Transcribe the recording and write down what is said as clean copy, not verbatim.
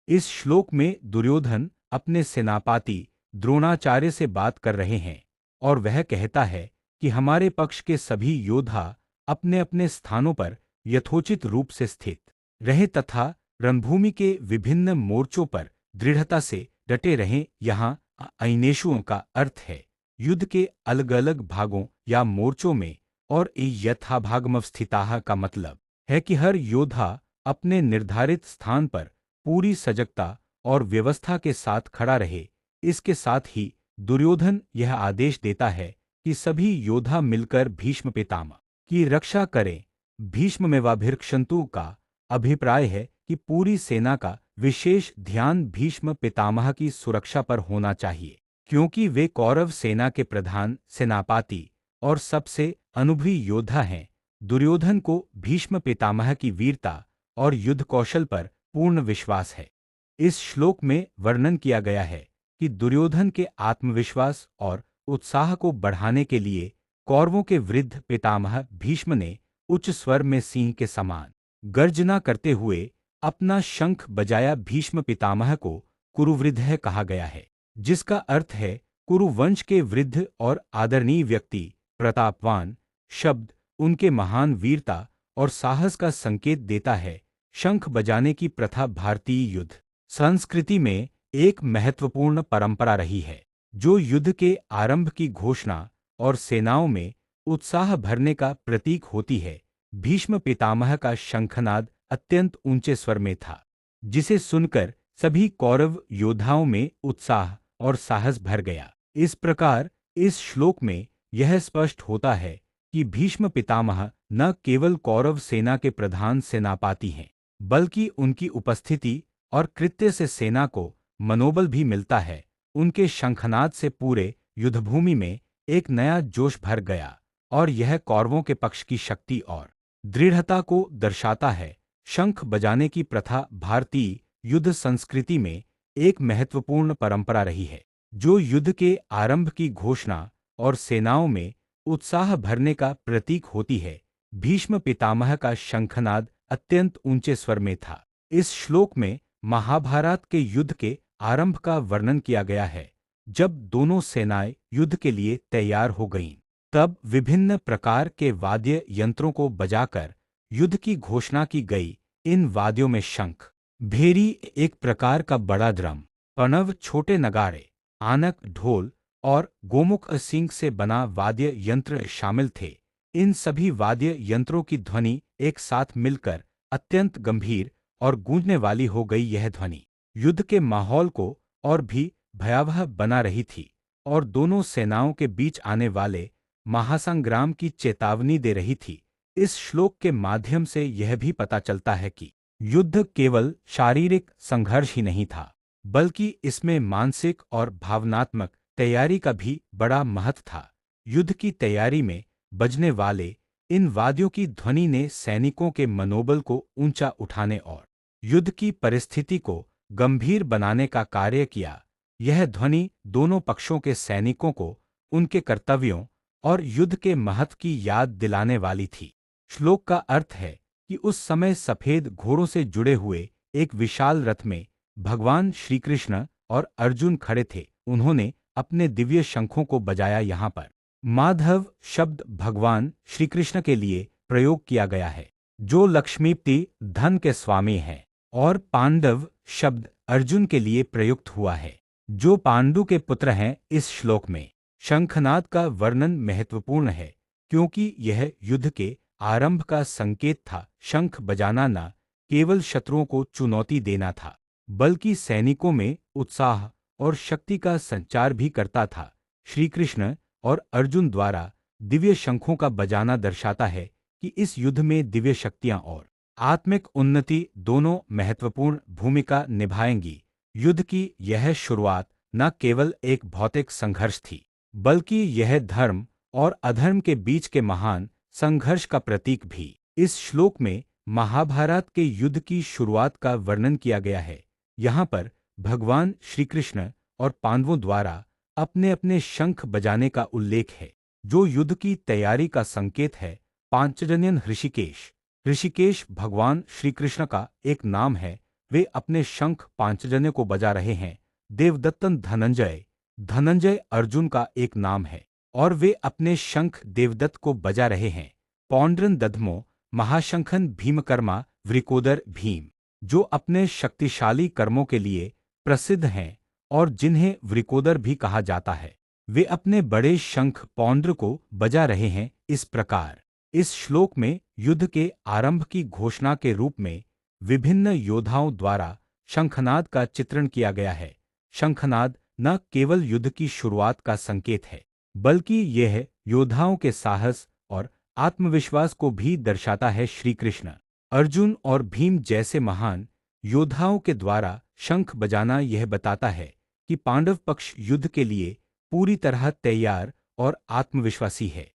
इस श्लोक में दुर्योधन अपने सेनापति द्रोणाचार्य से बात कर रहे हैं और वह कहता है कि हमारे पक्ष के सभी योद्धा अपने अपने स्थानों पर यथोचित रूप से स्थित रहें तथा रणभूमि के विभिन्न मोर्चों पर दृढ़ता से डटे रहें। यहाँ अइनेषुओं का अर्थ है युद्ध के अलग अलग भागों या मोर्चों में, और यथाभागमवस्थिताः का मतलब है कि हर योद्धा अपने निर्धारित स्थान पर पूरी सजगता और व्यवस्था के साथ खड़ा रहे। इसके साथ ही दुर्योधन यह आदेश देता है कि सभी योद्धा मिलकर भीष्म पितामह की रक्षा करें। भीष्ममेवाभिरक्षन्तु का अभिप्राय है कि पूरी सेना का विशेष ध्यान भीष्म पितामह की सुरक्षा पर होना चाहिए, क्योंकि वे कौरव सेना के प्रधान सेनापति और सबसे अनुभवी योद्धा हैं। दुर्योधन को भीष्म पितामह की वीरता और युद्ध कौशल पर पूर्ण विश्वास है। इस श्लोक में वर्णन किया गया है कि दुर्योधन के आत्मविश्वास और उत्साह को बढ़ाने के लिए कौरवों के वृद्ध पितामह भीष्म ने उच्च स्वर में सिंह के समान गर्जना करते हुए अपना शंख बजाया। भीष्म पितामह को कुरुवृद्धः कहा गया है, जिसका अर्थ है कुरु वंश के वृद्ध और आदरणीय व्यक्ति। प्रतापवान शब्द उनके महान वीरता और साहस का संकेत देता है। शंख बजाने की प्रथा भारतीय युद्ध संस्कृति में एक महत्वपूर्ण परंपरा रही है, जो युद्ध के आरंभ की घोषणा और सेनाओं में उत्साह भरने का प्रतीक होती है। भीष्म पितामह का शंखनाद अत्यंत ऊंचे स्वर में था, जिसे सुनकर सभी कौरव योद्धाओं में उत्साह और साहस भर गया। इस प्रकार इस श्लोक में यह स्पष्ट होता है कि भीष्म पितामह न केवल कौरव सेना के प्रधान सेनापति हैं, बल्कि उनकी उपस्थिति और कृत्य से सेना को मनोबल भी मिलता है। उनके शंखनाद से पूरे युद्धभूमि में एक नया जोश भर गया और यह कौरवों के पक्ष की शक्ति और दृढ़ता को दर्शाता है। शंख बजाने की प्रथा भारतीय युद्ध संस्कृति में एक महत्वपूर्ण परंपरा रही है, जो युद्ध के आरंभ की घोषणा और सेनाओं में उत्साह भरने का प्रतीक होती है। भीष्म पितामह का शंखनाद अत्यंत ऊंचे स्वर में था। इस श्लोक में महाभारत के युद्ध के आरंभ का वर्णन किया गया है। जब दोनों सेनाएं युद्ध के लिए तैयार हो गईं, तब विभिन्न प्रकार के वाद्य यंत्रों को बजाकर युद्ध की घोषणा की गई। इन वाद्यों में शंख, भेरी एक प्रकार का बड़ा ड्रम, प्रणव छोटे नगाड़े, आनक ढोल और गोमुख सिंह से बना वाद्य यंत्र शामिल थे। इन सभी वाद्य यंत्रों की ध्वनि एक साथ मिलकर अत्यंत गंभीर और गूंजने वाली हो गई। यह ध्वनि युद्ध के माहौल को और भी भयावह बना रही थी और दोनों सेनाओं के बीच आने वाले महासंग्राम की चेतावनी दे रही थी। इस श्लोक के माध्यम से यह भी पता चलता है कि युद्ध केवल शारीरिक संघर्ष ही नहीं था, बल्कि इसमें मानसिक और भावनात्मक तैयारी का भी बड़ा महत्व था। युद्ध की तैयारी में बजने वाले इन वाद्यों की ध्वनि ने सैनिकों के मनोबल को ऊंचा उठाने और युद्ध की परिस्थिति को गंभीर बनाने का कार्य किया। यह ध्वनि दोनों पक्षों के सैनिकों को उनके कर्तव्यों और युद्ध के महत्व की याद दिलाने वाली थी। श्लोक का अर्थ है कि उस समय सफेद घोड़ों से जुड़े हुए एक विशाल रथ में भगवान श्री कृष्ण और अर्जुन खड़े थे। उन्होंने अपने दिव्य शंखों को बजाया। यहाँ पर माधव शब्द भगवान श्री कृष्ण के लिए प्रयोग किया गया है, जो लक्ष्मीपति धन के स्वामी हैं, और पांडव शब्द अर्जुन के लिए प्रयुक्त हुआ है, जो पांडु के पुत्र हैं। इस श्लोक में शंखनाद का वर्णन महत्वपूर्ण है, क्योंकि यह युद्ध के आरंभ का संकेत था। शंख बजाना न केवल शत्रुओं को चुनौती देना था, बल्कि सैनिकों में उत्साह और शक्ति का संचार भी करता था। श्री कृष्ण और अर्जुन द्वारा दिव्य शंखों का बजाना दर्शाता है कि इस युद्ध में दिव्य शक्तियां और आत्मिक उन्नति दोनों महत्वपूर्ण भूमिका निभाएंगी। युद्ध की यह शुरुआत न केवल एक भौतिक संघर्ष थी, बल्कि यह धर्म और अधर्म के बीच के महान संघर्ष का प्रतीक भी। इस श्लोक में महाभारत के युद्ध की शुरुआत का वर्णन किया गया है। यहाँ पर भगवान श्री कृष्ण और पांडवों द्वारा अपने अपने शंख बजाने का उल्लेख है, जो युद्ध की तैयारी का संकेत है। पांचजन्य ऋषिकेश, ऋषिकेश भगवान श्री कृष्ण का एक नाम है, वे अपने शंख पांचजन्य को बजा रहे हैं। देवदत्तन धनंजय, धनंजय अर्जुन का एक नाम है और वे अपने शंख देवदत्त को बजा रहे हैं। पौंड्रन दधमो, महाशंखन भीमकर्मा वृकोदर भीम, जो अपने शक्तिशाली कर्मों के लिए प्रसिद्ध हैं और जिन्हें वृकोदर भी कहा जाता है, वे अपने बड़े शंख पौंड्र को बजा रहे हैं। इस प्रकार इस श्लोक में युद्ध के आरंभ की घोषणा के रूप में विभिन्न योद्धाओं द्वारा शंखनाद का चित्रण किया गया है। शंखनाद न केवल युद्ध की शुरुआत का संकेत है, बल्कि यह योद्धाओं के साहस और आत्मविश्वास को भी दर्शाता है। श्री कृष्ण, अर्जुन और भीम जैसे महान योद्धाओं के द्वारा शंख बजाना यह बताता है कि पांडव पक्ष युद्ध के लिए पूरी तरह तैयार और आत्मविश्वासी है।